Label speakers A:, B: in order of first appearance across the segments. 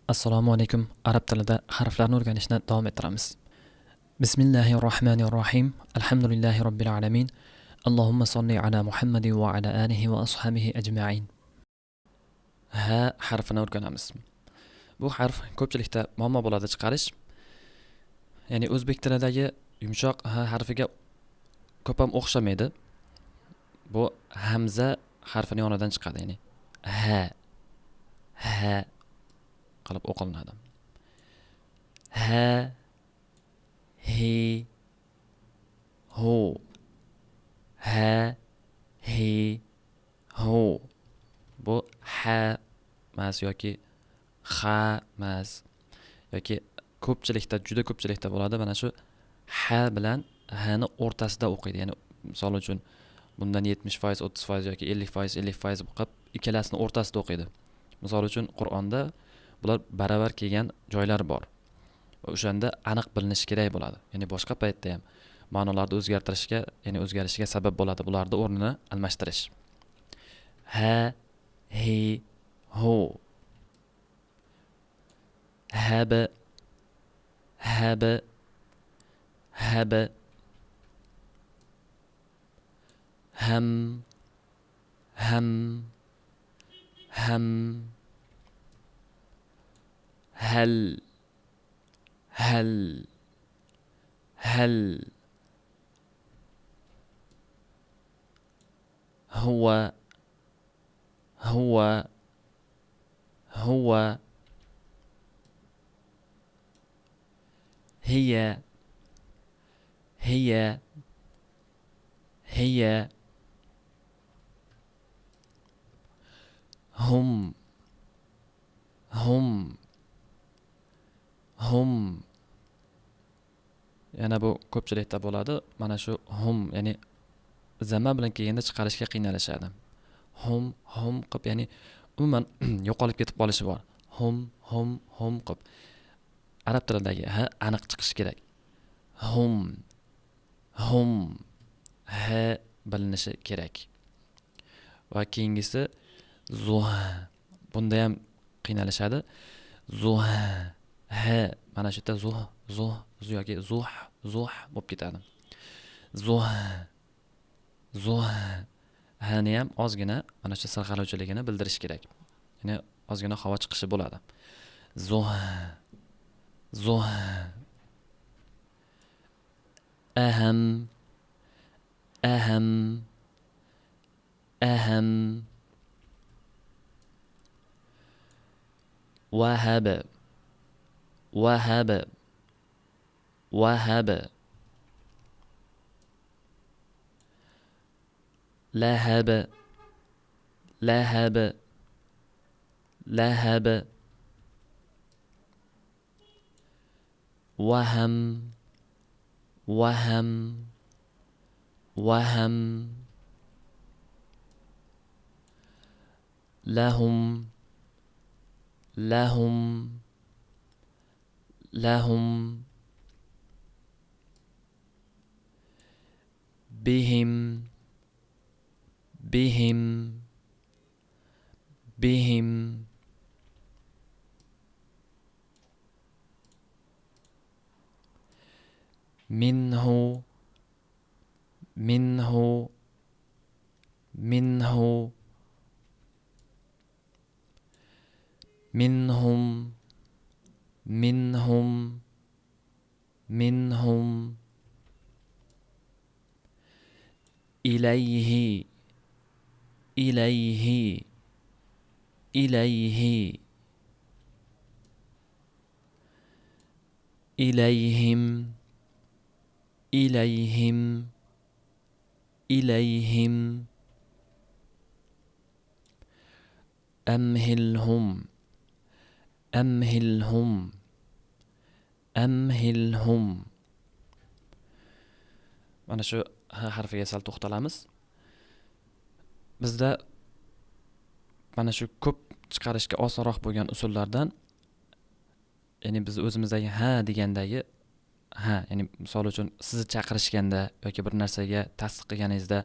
A: Assalomu alaykum. Arab tilida harflarni o'rganishni davom ettiramiz. Bismillahirrohmanirrohim. Alhamdulillahi robbil alamin. Allohumma solli ala Muhammadin va ala alihi va ashabihi ajma'in. Ha harfini o'rganamiz. Bu harf ko'pchilikda muammo bo'ladi chiqarish. Ya'ni o'zbek tilidagi yumshoq ha harfiga ko'p ham o'xshamaydi. Bu hamza harfining yonidan chiqadi, ya'ni ha qilib o'qilinadi. Ha, hi, hu. Ha, hi, hu. Bu ha emas yoki ha emas yoki juda ko'pchilikda bo'ladi. Mana shu ha bilan ha ni o'rtasida o'qiydi. Ya'ni misol uchun bundan 70%, 30% yoki 50%, 50% qilib ikkalasini o'rtasida o'qiydi. Misol uchun Qur'onda bular baravar kelgan joylar bor. O'shanda aniq bilinishi kerak bo'ladi. Ya'ni boshqa paytda ham ma'nolarni o'zgarishiga sabab bo'ladi. Bularni o'rnini almashtirish. Ha, hi, hu. Hab, hab, hab. Ham, ham, ham. هل هل هل هو هو هو هي هي هي هم هم hum. Yana bu ko'pchilikda bo'ladi. Mana shu hum, ya'ni zamma bilan kelganda chiqarishga qiynalishadi. Hum qilib, ya'ni umuman yo'qolib ketib qolishi bor. Hum qilib. Arab tilidagi ha aniq chiqishi kerak. Hum ha bilinishi kerak. Va keyingisi zuh. Bunda ham qiynalishadi. Zuh ha mana shu yerda zuh yoki zuh bo'lib ketadi. Zuh hani ham ozgina mana shu sirg'aluvchiligini bildirish kerak. Ya'ni ozgina havo chiqishi bo'ladi. Zuh aham wahab وهب لهب وهم لهم بهم منه منهم إليه إليهم أمهلهم Mana shu ha harfiga sal to'xtalamiz. Bizda mana shu ko'p chiqarishga osonroq bo'lgan usullardan, ya'ni biz o'zimizdagi ha degandagi ha, ya'ni misol uchun sizni chaqirishganda yoki bir narsaga tasdiq qilganingizda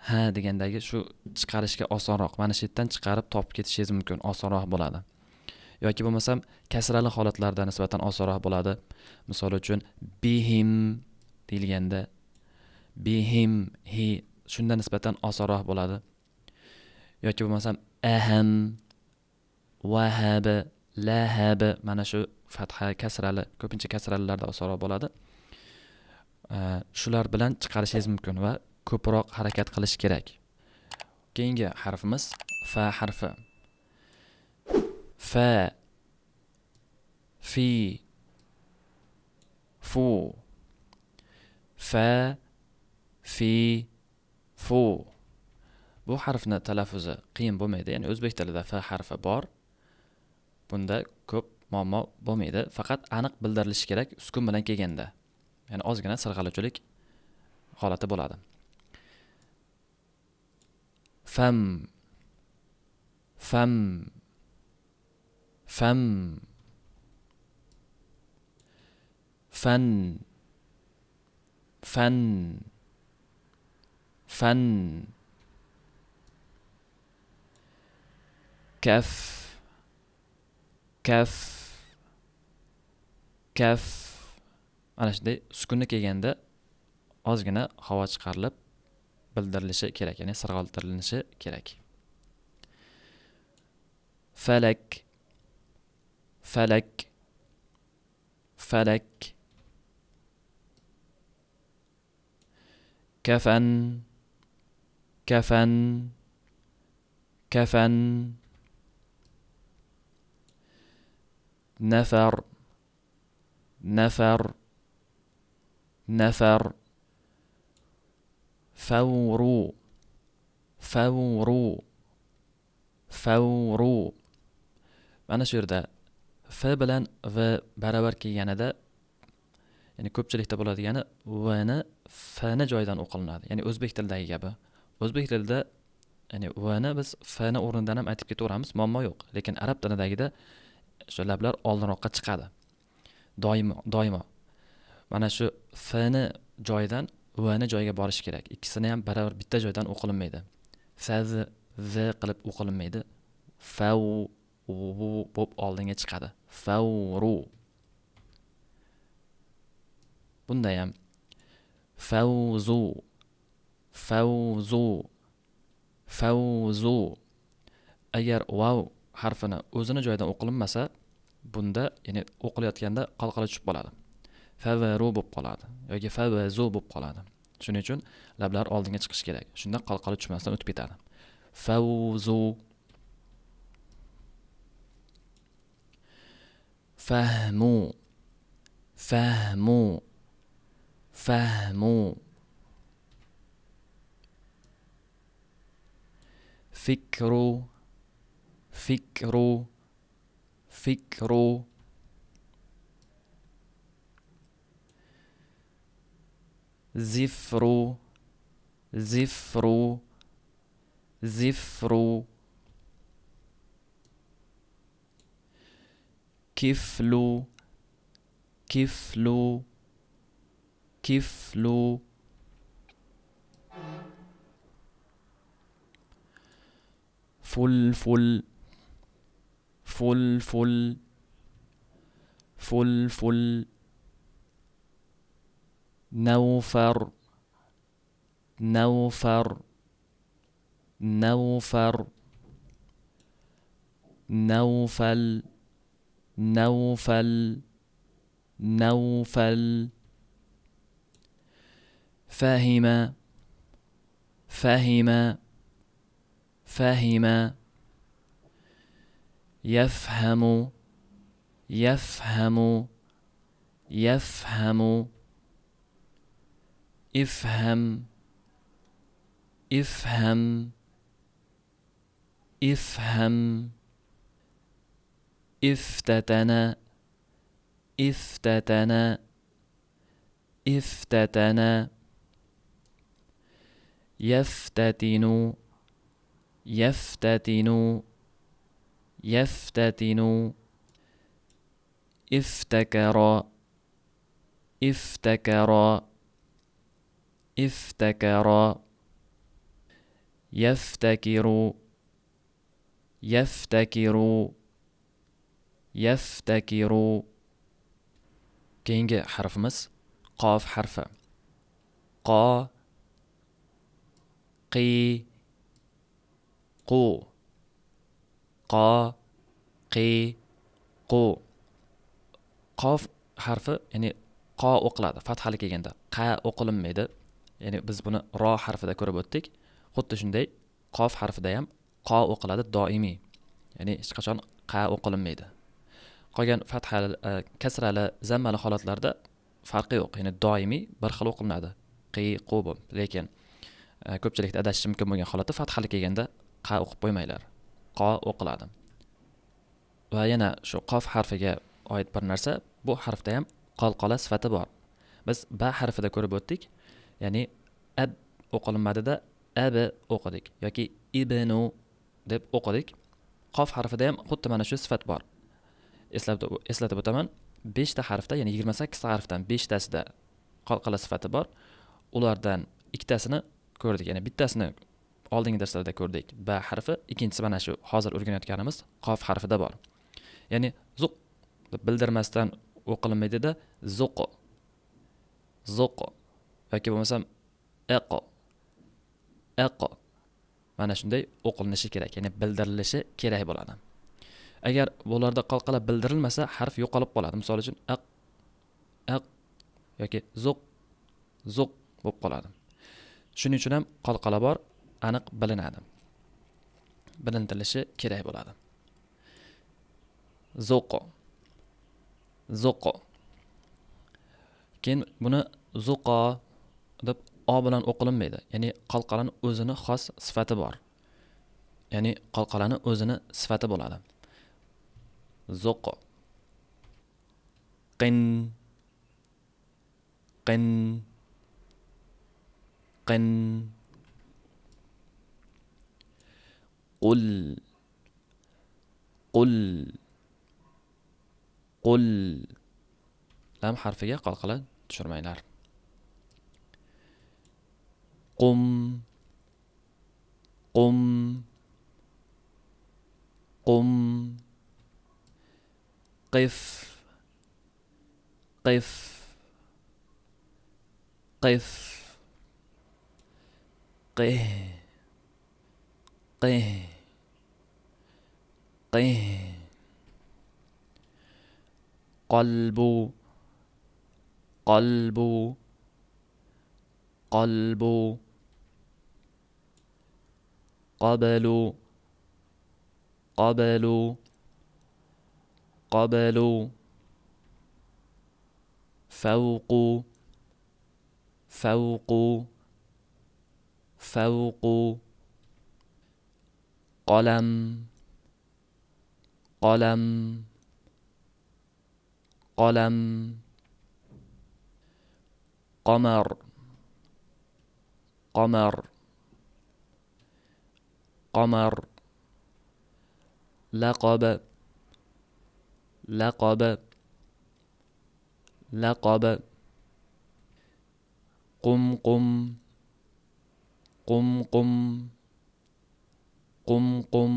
A: ha degandagi shu chiqarishga osonroq, mana shu yerdan chiqarib topib ketishingiz mumkin, osonroq bo'ladi. yoki bo'lmasam kasrali holatlarda nisbatan osonroq bo'ladi. Misol uchun bihim deyilganda bihim hi shunda nisbatan osonroq bo'ladi. Yoki bo'lmasam aham, vahab, lahab mana shu fatha kasrali, ko'pincha kasralarda osonroq bo'ladi. Shular bilan chiqarishingiz mumkin va ko'proq harakat qilish kerak. Keyingi harfimiz fa harfi. Fa, fi, fu. Fa, fi, fu. Bu harfni talaffuzi qiyin bo'lmaydi. Ya'ni o'zbek tilida fa harfi bor. Bunda ko'p muammo bo'lmaydi. Faqat aniq bildirilishi kerak sukun bilan kelganda. Ya'ni ozgina sirg'aluvchilik holati bo'ladi. Fam, fam, fam. Fan, fan, fan. Kaf, kaf, kaf. Mana shunday sukunni kelganda ozgina havo chiqarilib bildirilishi kerak, ya'ni sirg'altirilishi kerak. Falak, falak, falak. Kafan, kafan, kafan. Nafar, nafar, nafar. Fawru, fawru, fawru. Mana shu yerda f bilan v baravar kelganida, ya'ni ko'pchilikda bo'ladigani v ni f ni joyidan o'qilinadi. Ya'ni o'zbek tilidagi kabi. O'zbek tilida ya'ni v ni biz f ni o'rnidan ham aytib ketaveramiz, muammo yo'q. Lekin arab tilidagida shu lablar oldinroqqa chiqadi. Doimo. Mana shu f ni joyidan v ni joyiga borish kerak. Ikkisini ham baravar bitta joydan o'qilinmaydi. Faz v qilib o'qilinmaydi. Fav bo'p oldinga chiqadi. Fawru. Bunda ham fawzu, fawzu, fawzu. Agar vav harfini o'zini joyidan o'qilinmasa, bunda ya'ni o'qilayotganda qalqala tushib qoladi. Favaru bo'lib qoladi yoki favazu bo'lib qoladi. Shuning uchun lablar oldinga chiqish kerak. Shunda qalqala tushmasdan o'tib ketadi. Fawzu, fahmu, fahmu, fahmu. Fikru, fikru, fikru. Zifru, zifru, zifru. Kiflu, kiflu, kiflu. Fulful, fulful, fulful. Nawfar, nawfar, nawfar. Nawfal, nawfal, nawfal. Fahima, fahima, fahima. Yafhamu, yafhamu, yafhamu. Ifham, ifham, ifham. Iftatana, iftatana, iftatana. Yaftatinu, yaftatinu, yaftatinu. Iftakara, iftakara, iftakara. Yaftakiru, yaftakiru, yaftakiru. Keyingi harfimiz qof harfi. Qo, qi, qu. Qo, qi, qu. Qof harfi, ya'ni qo o'qiladi fathali kelganda, qa o'qilinmaydi. Ya'ni biz buni ro harfida ko'rib o'tdik. Xuddi shunday qof harfida ham qo o'qiladi doimiy. Ya'ni hech qachon qa o'qilinmaydi. Qolgan fathali, kasrali, zammali holatlarda farqi yo'q. Ya'ni doimiy bir xil o'qilinadi. Qi, qu bo'lib. Lekin ko'pchilikda adashish mumkin bo'lgan holatda fathali kelganda qa o'qib qo'ymanglar. Qo o'qiladi. Va yana shu qof harfiga oid bir narsa, bu harfda ham qalqala sifati bor. Biz ba harfida ko'rib o'tdik. Ya'ni ab o'qilinmadida abi o'qidik yoki ibnu deb o'qidik. Qof harfida ham xuddi mana shu sifat bor. Eslatib o'taman, 5 ta harfda, ya'ni 28 ta harfdan 5 tasida qalqala sifati bor. Ulardan ikkitasini ko'rdik, ya'ni bittasini oldingi darslarda ko'rdik. Ba harfi, ikkinchisi mana shu hozir o'rganayotganimiz qof harfida bor. Ya'ni zuq deb bildirmasdan o'qilinmaydida zuq, zuq yoki bo'lmasam aqo, aqo. Mana shunday o'qilinishi kerak, ya'ni bildirilishi kerak bo'ladi. Agar bularda qalqala bildirilmasa, harf yo'qolib qoladi. Misol uchun aq, aq yoki zuq, zuq bo'lib qoladi. Shuning uchun ham qalqala bor, aniq bilinadi. Bilintirilishi kerak bo'ladi. Zuqo, zuqo. Keyin buni zuqo deb o bilan o'qilinmaydi. Ya'ni qalqalaning o'zini xos sifati bor. Ya'ni qalqalaning o'zini sifati bo'ladi. Zuqo. Qin, qin, qin. Qul, qul, qul. Lam harfiga qalqala tushirmanglar. Qum, qum, qum. Qif, qif, qif. Qih, qih, qih. Qalbu, qalbu, qalbu. Qabalu, qabalu, qabalu. Fawqu, fawqu, fawqu. Qalam, qalam, qalam. Qamar, qamar, qamar. Laqaba, laqaba, laqaba. Qumqum, qumqum, qumqum.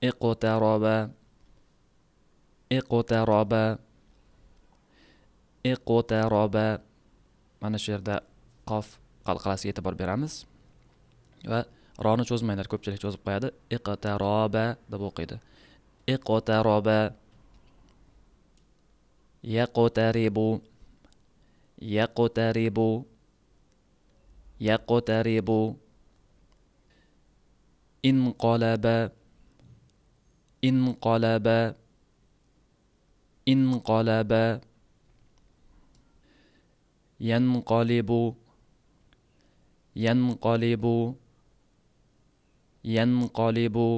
A: Iqtaraba, iqtaraba, iqtaraba. Mana shu yerda qof qalqalasiga e'tibor beramiz va roni cho'zmanglar, ko'pchilik cho'zib qo'yadi. Iqtaraba deb o'qiydi. Iqtaraba. Yaqtaribu, yaqtaribu, yaqtaribu. Inqalaba, inqalaba, inqalaba. Yanqalibu, yanqalibu, yanqalibu.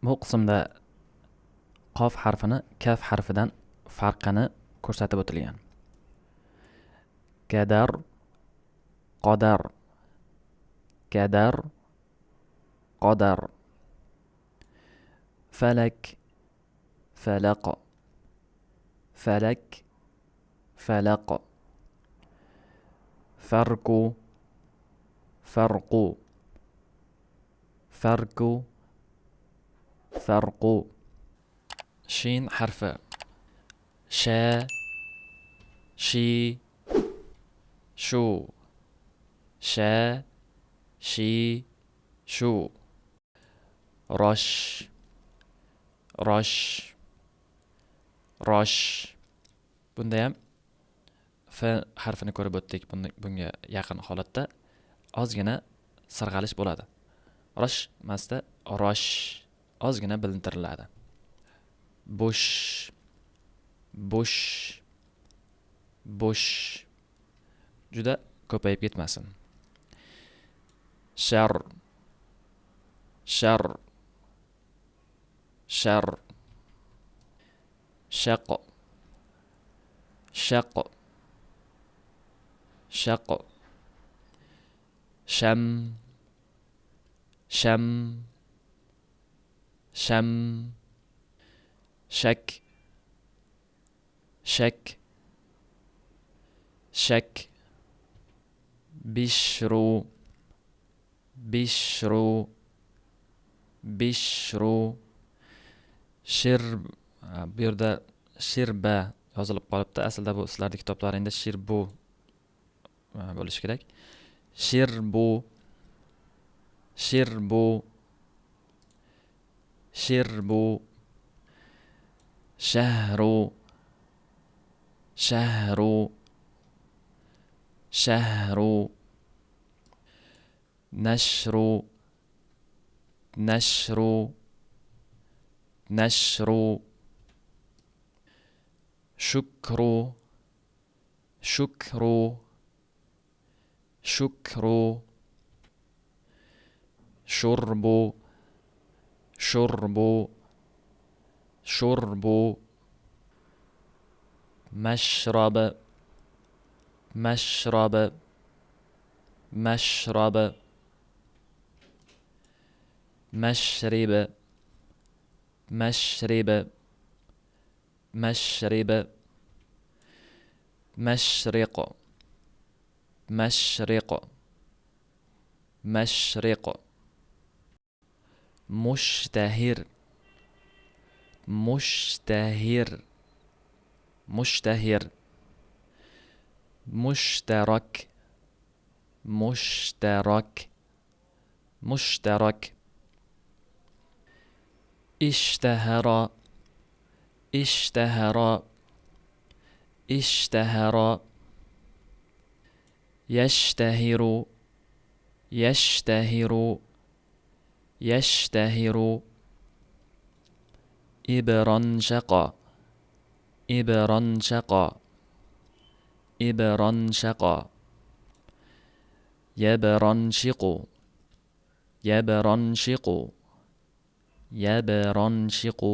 A: Bu qismda qof harfini kaf harfidan farqini ko'rsatib o'tilgan. Kadar, qadar, kadar, qadar. Falak, falaq, falak, falaq. Farqu, farqu, فرق فرق. شين حرف شا شي شو شا شي شو. رش رش رش. Bunda ham f harfini ko'rib o'tdik. Bunga yaqin holatda ozgina sirg'alish bo'ladi. Rosh emasda rosh ozgina bilintiriladi. Bush bush bush. Juda ko'payib ketmasin. Shar shar shar. Shaq shaq shaq. Sham sham sham. Shak shak shak. Bishru bishru bishru. Bu yerda shirba yozilib qolibdi. Aslida bu sizlarning kitoblaringda shirbu bo'lishi kerak. Shirbu shirbu shirbu. Shahru shahru shahru. Nashru nashru nashru. Shukru shukru shukru. Shurbu shurbu shurbu. Mashrab mashrab mashrab. Mashrib mashrib mashrib. Mashriq mashriq mashriq. Mushtahir mushtahir mushtahir. Mushtarak mushtarak mushtarak. Ishtahara ishtahara ishtahara. Yashtahiru yashtahiru yashtahiru. Ibranjaqa ibranjaqa ibranjaqa. Yabranjiqu yabranjiqu yabranjiqu.